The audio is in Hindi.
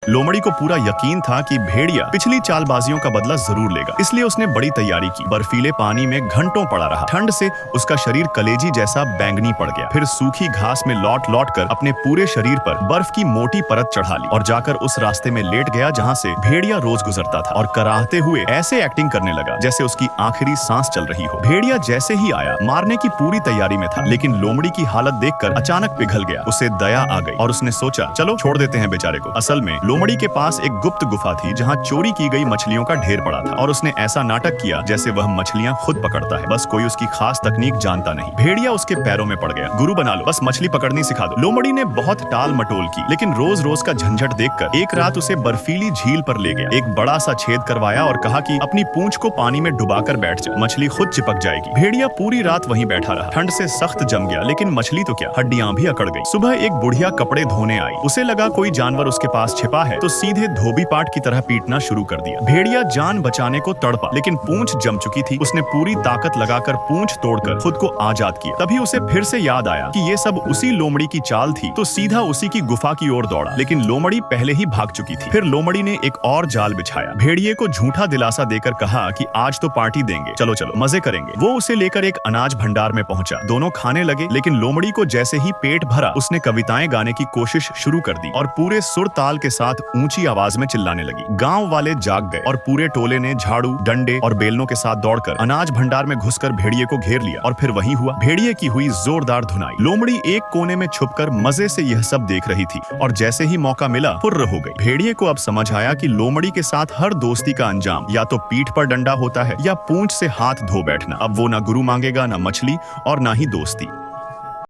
लोमड़ी को पूरा यकीन था कि भेड़िया पिछली चालबाजियों का बदला जरूर लेगा, इसलिए उसने बड़ी तैयारी की। बर्फीले पानी में घंटों पड़ा रहा। ठंड से उसका शरीर कलेजी जैसा बैंगनी पड़ गया। फिर सूखी घास में लौट लौट कर अपने पूरे शरीर पर बर्फ की मोटी परत चढ़ा ली और जाकर उस रास्ते में लेट गया जहाँ से भेड़िया रोज गुजरता था, और कराहते हुए ऐसे एक्टिंग करने लगा जैसे उसकी आखिरी सांस चल रही हो। भेड़िया जैसे ही आया, मारने की पूरी तैयारी में था, लेकिन लोमड़ी की हालत देखकर अचानक पिघल गया। उसे दया आ गई और उसने सोचा, चलो छोड़ देते हैं बेचारे को। असल में लोमड़ी के पास एक गुप्त गुफा थी जहाँ चोरी की गई मछलियों का ढेर पड़ा था, और उसने ऐसा नाटक किया जैसे वह मछलियाँ खुद पकड़ता है, बस कोई उसकी खास तकनीक जानता नहीं। भेड़िया उसके पैरों में पड़ गया। गुरु बना लो, बस मछली पकड़नी सिखा दो। लोमड़ी ने बहुत टाल मटोल की, लेकिन रोज रोज का झंझट देखकर एक रात उसे बर्फीली झील पर ले गया। एक बड़ा सा छेद करवाया और कहा कि अपनी पूंछ को पानी में डुबाकर बैठ जा, मछली खुद चिपक जाएगी। भेड़िया पूरी रात वहीं बैठा रहा। ठंड से सख्त जम गया, लेकिन मछली तो क्या, हड्डियां भी अकड़ गई। सुबह एक बुढ़िया कपड़े धोने आई। उसे लगा कोई जानवर उसके पास छिपा है, तो सीधे धोबी पाट की तरह पीटना शुरू कर दिया। भेड़िया जान बचाने को तड़पा, लेकिन पूंछ जम चुकी थी। उसने पूरी ताकत लगाकर पूंछ तोड़कर खुद को आजाद किया। तभी उसे फिर से याद आया कि ये सब उसी लोमड़ी की चाल थी, तो सीधा उसी की गुफा की ओर दौड़ा, लेकिन लोमड़ी पहले ही भाग चुकी थी। फिर लोमड़ी ने एक और जाल बिछाया। भेड़िए को झूठा दिलासा देकर कहा कि आज तो पार्टी देंगे, चलो चलो मजे करेंगे। वो उसे लेकर एक अनाज भंडार में पहुंचा। दोनों खाने लगे, लेकिन लोमड़ी को जैसे ही पेट भरा, उसने कविताएं गाने की कोशिश शुरू कर दी और पूरे सुर ताल के साथ ऊंची आवाज में चिल्लाने लगी। गांव वाले जाग गए और पूरे टोले ने झाड़ू, डंडे और बेलनों के साथ दौड़कर अनाज भंडार में घुसकर भेड़िए को घेर लिया। और फिर वही हुआ, भेड़िए की हुई जोरदार धुनाई। लोमड़ी एक कोने में छुपकर मजे से यह सब देख रही थी, और जैसे ही मौका मिला फुर्र हो गई। भेड़िए को अब समझ आया कि लोमड़ी के साथ हर दोस्ती का अंजाम या तो पीठ पर डंडा होता है या पूंछ से हाथ धो बैठना। अब वो ना गुरु मांगेगा, ना मछली और ना ही दोस्ती।